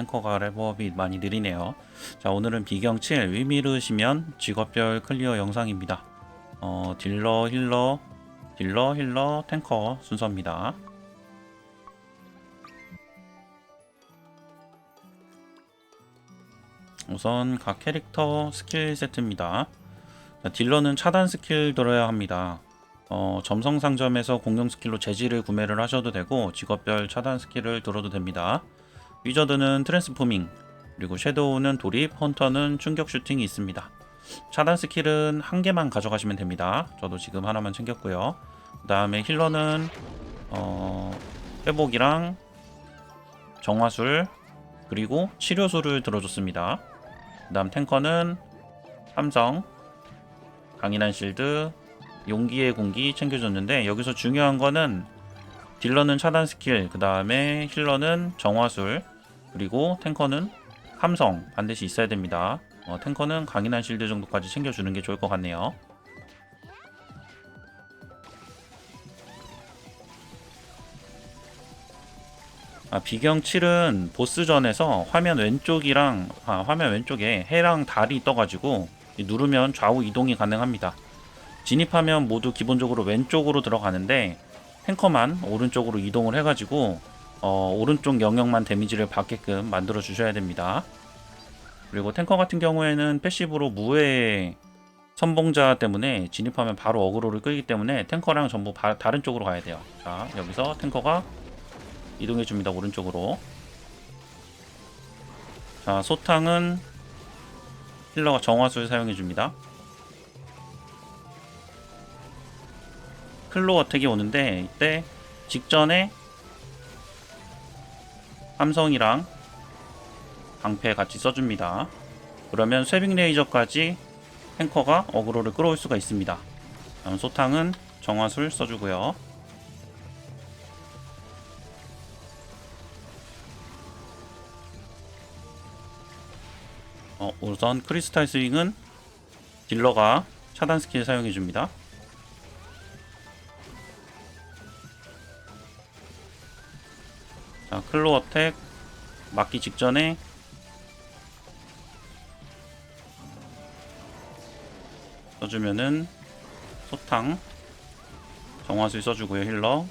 탱커가 레벨업이 많이 느리네요. 자, 오늘은 비경 7 위미르시면 직업별 클리어 영상입니다. 딜러, 힐러, 탱커 순서입니다. 우선 각 캐릭터 스킬 세트입니다. 자, 딜러는 차단 스킬 들어야 합니다. 점성 상점에서 공룡 스킬로 재질을 구매를 하셔도 되고 직업별 차단 스킬을 들어도 됩니다. 위저드는 트랜스포밍, 그리고 섀도우는 돌입, 헌터는 충격 슈팅이 있습니다. 차단 스킬은 한 개만 가져가시면 됩니다. 저도 지금 하나만 챙겼고요. 그 다음에 힐러는 회복이랑 정화술 그리고 치료술을 들어줬습니다. 그 다음 탱커는 함성, 강인한 실드, 용기의 공기 챙겨줬는데, 여기서 중요한 거는 딜러는 차단 스킬, 그 다음에 힐러는 정화술, 그리고 탱커는 함성 반드시 있어야 됩니다. 탱커는 강인한 실드 정도까지 챙겨주는 게 좋을 것 같네요. 비경 7은 보스전에서 화면 왼쪽에 해랑 달이 떠가지고 누르면 좌우 이동이 가능합니다. 진입하면 모두 기본적으로 왼쪽으로 들어가는데 탱커만 오른쪽으로 이동을 해가지고 오른쪽 영역만 데미지를 받게끔 만들어 주셔야 됩니다. 그리고 탱커 같은 경우에는 패시브로 무의 선봉자 때문에 진입하면 바로 어그로를 끌기 때문에 탱커랑 전부 다른 쪽으로 가야 돼요. 자, 여기서 탱커가 이동해 줍니다. 오른쪽으로. 자, 소탕은 힐러가 정화술 사용해 줍니다. 클로 어택이 오는데 이때 직전에 함성이랑 방패 같이 써줍니다. 그러면 쇠빙 레이저까지 탱커가 어그로를 끌어올 수가 있습니다. 다음 소탕은 정화술 써주고요. 우선 크리스탈 스윙은 딜러가 차단 스킬 사용해줍니다. 자, 클로 어택 맞기 직전에 써주면은 소탕 정화술 써주고요. 힐러.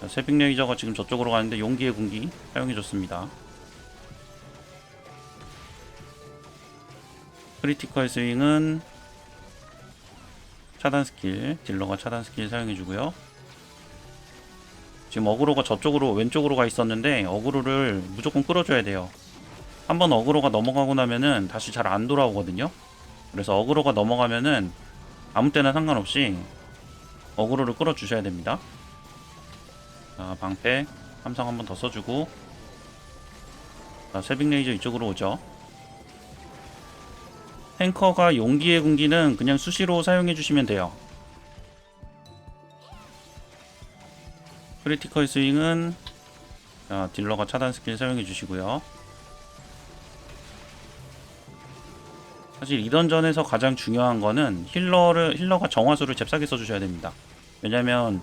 자, 쇠빙 레이저가 지금 저쪽으로 가는데 용기의 군기 사용해줬습니다. 크리티컬 스윙은 차단 스킬, 딜러가 차단 스킬 사용해주고요. 지금 어그로가 저쪽으로 왼쪽으로 가 있었는데 어그로를 무조건 끌어줘야 돼요. 한번 어그로가 넘어가고 나면은 다시 잘 안 돌아오거든요. 그래서 어그로가 넘어가면은 아무 때나 상관없이 어그로를 끌어주셔야 됩니다. 자, 방패 함성 한번 더 써주고, 자, 쇠빙 레이저 이쪽으로 오죠. 탱커가 용기의 군기는 그냥 수시로 사용해 주시면 돼요. 크리티컬 스윙은 딜러가 차단 스킬 사용해 주시고요. 사실 이 던전에서 가장 중요한 거는 힐러가 정화수를 잽싸게 써주셔야 됩니다. 왜냐면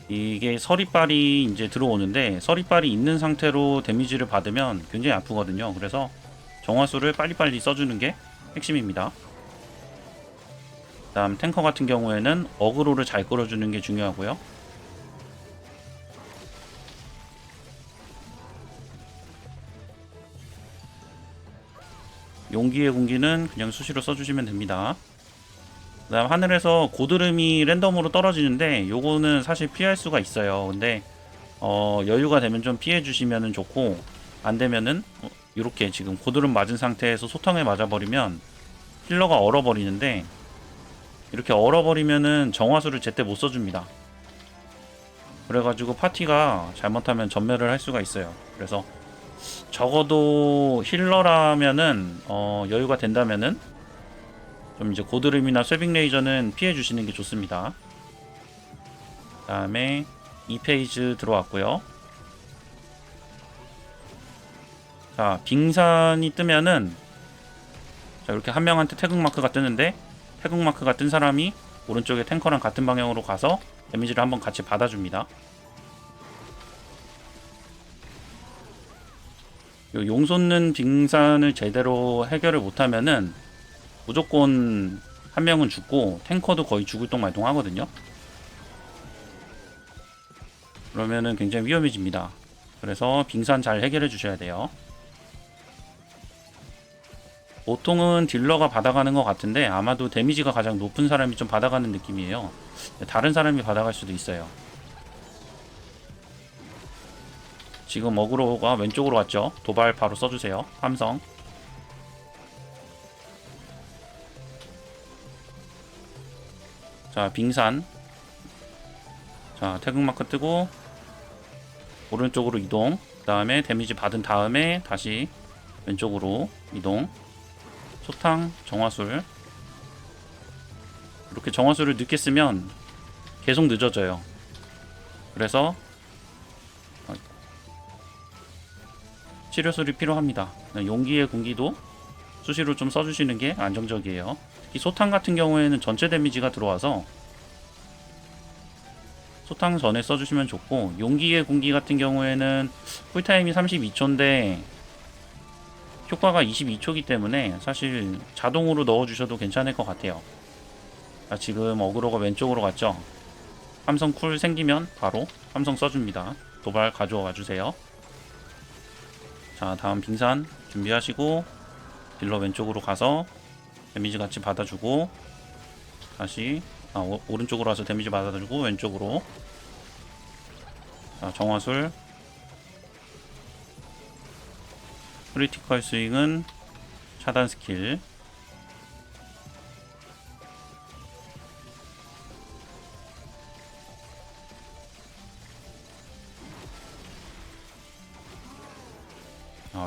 이게 서리빨이 이제 들어오는데 서리빨이 있는 상태로 데미지를 받으면 굉장히 아프거든요. 그래서 정화수를 빨리빨리 써주는 게 핵심입니다. 다음 탱커 같은 경우에는 어그로를 잘 끌어주는 게 중요하고요. 용기의 공기는 그냥 수시로 써주시면 됩니다. 그 다음 하늘에서 고드름이 랜덤으로 떨어지는데 요거는 사실 피할 수가 있어요. 근데 여유가 되면 좀 피해 주시면 좋고, 안 되면은 이렇게 지금 고드름 맞은 상태에서 소탕에 맞아버리면 힐러가 얼어버리는데, 이렇게 얼어버리면은 정화수를 제때 못 써줍니다. 그래가지고 파티가 잘못하면 전멸을 할 수가 있어요. 그래서 적어도 힐러라면은 여유가 된다면은 좀 이제 고드름이나 쇠빙 레이저는 피해 주시는 게 좋습니다. 그 다음에 2페이지 들어왔고요. 자, 빙산이 뜨면은 자, 이렇게 한 명한테 태극마크가 뜨는데, 태극마크가 뜬 사람이 오른쪽에 탱커랑 같은 방향으로 가서 데미지를 한번 같이 받아줍니다. 요 용솟는 빙산을 제대로 해결을 못하면은 무조건 한 명은 죽고 탱커도 거의 죽을 똥 말똥 하거든요. 그러면은 굉장히 위험해집니다. 그래서 빙산 잘 해결해 주셔야 돼요. 보통은 딜러가 받아가는 것 같은데 아마도 데미지가 가장 높은 사람이 좀 받아가는 느낌이에요. 다른 사람이 받아갈 수도 있어요. 지금 어그로가 왼쪽으로 왔죠. 도발 바로 써주세요. 함성. 자, 빙산. 자, 태극마크 뜨고 오른쪽으로 이동. 그 다음에 데미지 받은 다음에 다시 왼쪽으로 이동. 소탕, 정화술. 이렇게 정화술을 늦게 쓰면 계속 늦어져요. 그래서 치료술이 필요합니다. 용기의 군기도 수시로 좀 써주시는 게 안정적이에요. 특히 소탕 같은 경우에는 전체 데미지가 들어와서 소탕 전에 써주시면 좋고, 용기의 군기 같은 경우에는 쿨타임이 32초인데 효과가 22초이기 때문에 사실 자동으로 넣어주셔도 괜찮을 것 같아요. 자, 지금 어그로가 왼쪽으로 갔죠. 함성 쿨 생기면 바로 함성 써줍니다. 도발 가져와 주세요. 자, 다음 빙산 준비하시고 딜러 왼쪽으로 가서 데미지 같이 받아주고, 다시 오른쪽으로 와서 데미지 받아주고 왼쪽으로. 자, 정화술. 크리티컬 스윙은 차단 스킬.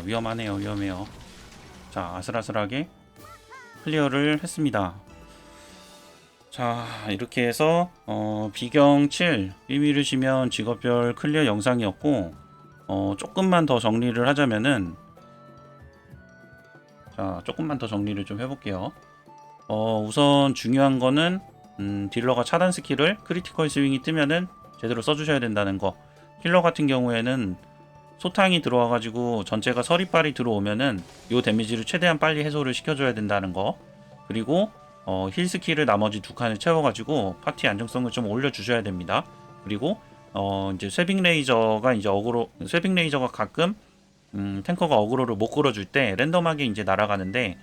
위험하네요. 위험해요. 자, 아슬아슬하게 클리어를 했습니다. 자, 이렇게 해서 비경 7 1미르시면 직업별 클리어 영상이었고, 조금만 더 정리를 하자면은, 자, 조금만 더 정리를 좀 해볼게요. 우선 중요한 거는 딜러가 차단 스킬을 크리티컬 스윙이 뜨면은 제대로 써주셔야 된다는 거. 힐러 같은 경우에는 소탕이 들어와가지고 전체가 서리빨이 들어오면은 요 데미지를 최대한 빨리 해소를 시켜줘야 된다는 거. 그리고 힐 스킬을 나머지 두 칸을 채워가지고 파티 안정성을 좀 올려주셔야 됩니다. 그리고 이제 쇠빙 레이저가 이제 쇠빙 레이저가 가끔 탱커가 어그로를 못 끌어줄 때 랜덤하게 이제 날아가는데,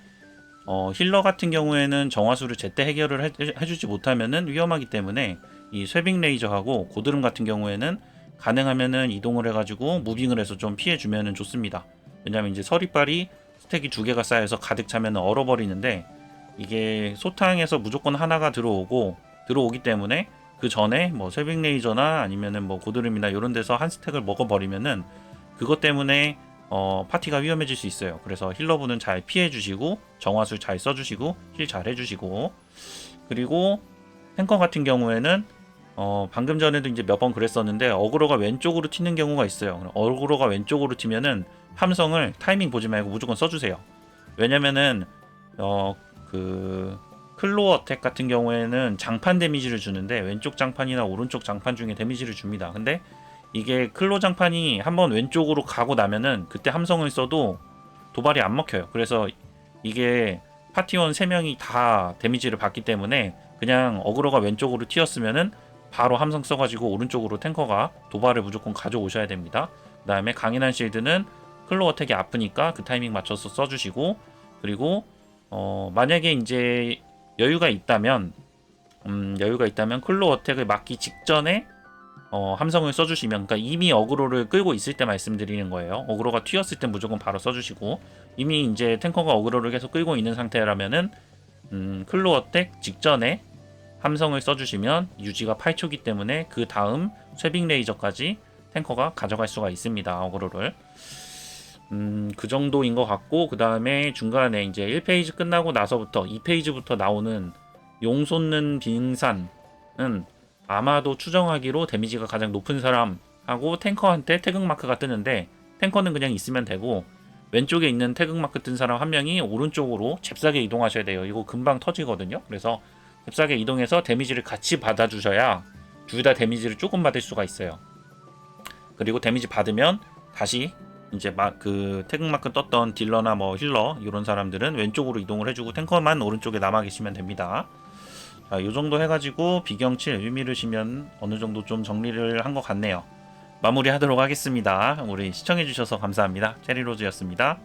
힐러 같은 경우에는 정화수를 제때 해결을 해주지 못하면은 위험하기 때문에 이 쇠빙 레이저하고 고드름 같은 경우에는 가능하면은 이동을 해가지고 무빙을 해서 좀 피해주면은 좋습니다. 왜냐면 이제 서리빨이 스택이 두 개가 쌓여서 가득 차면은 얼어버리는데, 이게 소탕에서 무조건 하나가 들어오기 때문에 그 전에 뭐 쇠빙 레이저나 아니면은 뭐 고드름이나 이런 데서 한 스택을 먹어버리면은 그것 때문에 파티가 위험해질 수 있어요. 그래서 힐러분은 잘 피해주시고 정화술 잘 써주시고 힐 잘 해주시고, 그리고 탱커 같은 경우에는 방금 전에도 이제 몇 번 그랬었는데 어그로가 왼쪽으로 튀는 경우가 있어요. 어그로가 왼쪽으로 튀면은 함성을 타이밍 보지 말고 무조건 써주세요. 왜냐면은 그 클로어 어택 같은 경우에는 장판 데미지를 주는데 왼쪽 장판이나 오른쪽 장판 중에 데미지를 줍니다. 근데 이게 클로 장판이 한번 왼쪽으로 가고 나면은 그때 함성을 써도 도발이 안 먹혀요. 그래서 이게 파티원 3명이 다 데미지를 받기 때문에 그냥 어그로가 왼쪽으로 튀었으면은 바로 함성 써가지고 오른쪽으로 탱커가 도발을 무조건 가져오셔야 됩니다. 그 다음에 강인한 실드는 클로 어택이 아프니까 그 타이밍 맞춰서 써주시고, 그리고 만약에 이제 여유가 있다면 클로 어택을 맞기 직전에 함성을 써주시면, 그러니까 이미 어그로를 끌고 있을 때 말씀드리는 거예요. 어그로가 튀었을 때 무조건 바로 써주시고, 이미 이제 탱커가 어그로를 계속 끌고 있는 상태라면은 클로 어택 직전에 함성을 써주시면 유지가 8초기 때문에 그 다음 쇠빙 레이저까지 탱커가 가져갈 수가 있습니다. 어그로를. 그 정도인 것 같고, 그 다음에 중간에 이제 1페이지 끝나고 나서부터 2페이지부터 나오는 용솟는 빙산은 아마도 추정하기로 데미지가 가장 높은 사람하고 탱커한테 태극마크가 뜨는데, 탱커는 그냥 있으면 되고 왼쪽에 있는 태극마크 뜬 사람 한 명이 오른쪽으로 잽싸게 이동하셔야 돼요. 이거 금방 터지거든요. 그래서 잽싸게 이동해서 데미지를 같이 받아주셔야 둘 다 데미지를 조금 받을 수가 있어요. 그리고 데미지 받으면 다시 이제 막 그 태극마크 떴던 딜러나 뭐 힐러 이런 사람들은 왼쪽으로 이동을 해주고 탱커만 오른쪽에 남아 계시면 됩니다. 자, 요 정도 해가지고 비경칠 유미르시면 어느 정도 좀 정리를 한 것 같네요. 마무리하도록 하겠습니다. 우리 시청해주셔서 감사합니다. 체리로즈였습니다.